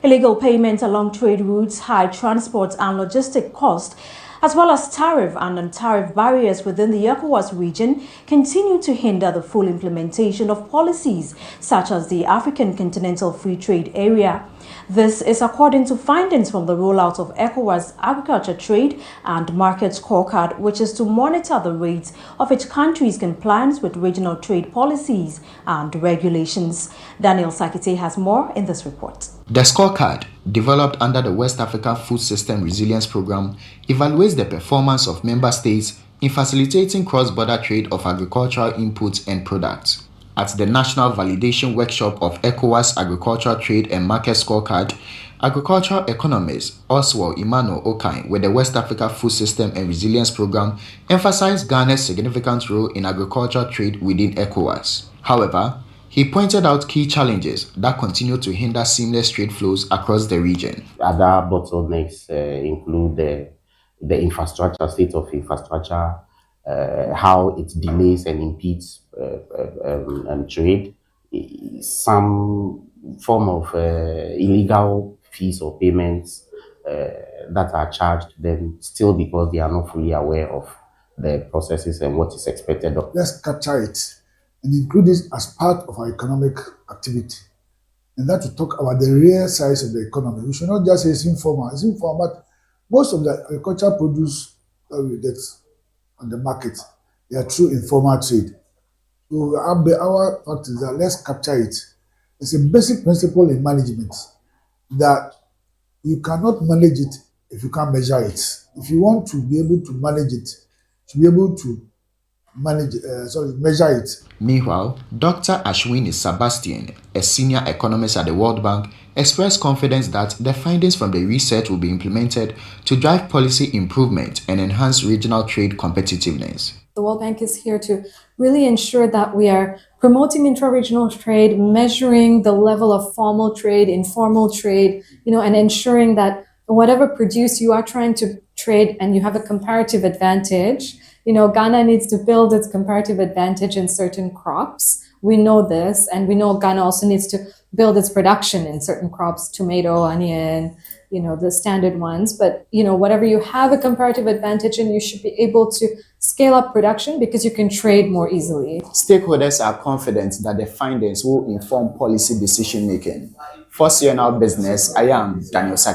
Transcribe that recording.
Illegal payments along trade routes, high transport and logistic costs, as well as tariff and non-tariff barriers within the ECOWAS region continue to hinder the full implementation of policies such as the African Continental Free Trade Area. This is according to findings from the rollout of ECOWAS Agriculture Trade and Market Scorecard, which is to monitor the rates of each country's compliance with regional trade policies and regulations. Daniel Sakite has more in this report. The scorecard, developed under the West African Food System Resilience Program, evaluates the performance of member states in facilitating cross-border trade of agricultural inputs and products. At the National Validation Workshop of ECOWAS Agricultural Trade and Market Scorecard, agricultural economist Oswald Emmanuel Okai with the West Africa Food System and Resilience Program emphasized Ghana's significant role in agricultural trade within ECOWAS. However, he pointed out key challenges that continue to hinder seamless trade flows across the region. Other bottlenecks include the infrastructure, state of infrastructure, how it delays and impedes trade, some form of illegal fees or payments that are charged them still because they are not fully aware of the processes and what is expected of. Let's capture it and include this as part of our economic activity. And that to talk about the real size of the economy. We should not just say it's informal. It's informal, but most of the agricultural produce that we get on the market, they are through informal trade. So our fact is that let's capture it. It's a basic principle in management that you cannot manage it if you can't measure it. If you want to be able to manage it, to be able to measure it. Meanwhile, Dr. Ashwini Sebastian, a senior economist at the World Bank, expressed confidence that the findings from the research will be implemented to drive policy improvement and enhance regional trade competitiveness. The World Bank is here to really ensure that we are promoting intra-regional trade, measuring the level of formal trade, informal trade, and ensuring that whatever produce you are trying to trade and you have a comparative advantage. Ghana needs to build its comparative advantage in certain crops. We know this, and we know Ghana also needs to build its production in certain crops, tomato, onion, the standard ones. But, whatever you have a comparative advantage in, you should be able to scale up production because you can trade more easily. Stakeholders are confident that the findings will inform policy decision-making. For CNL Business, I am Daniel Sakite.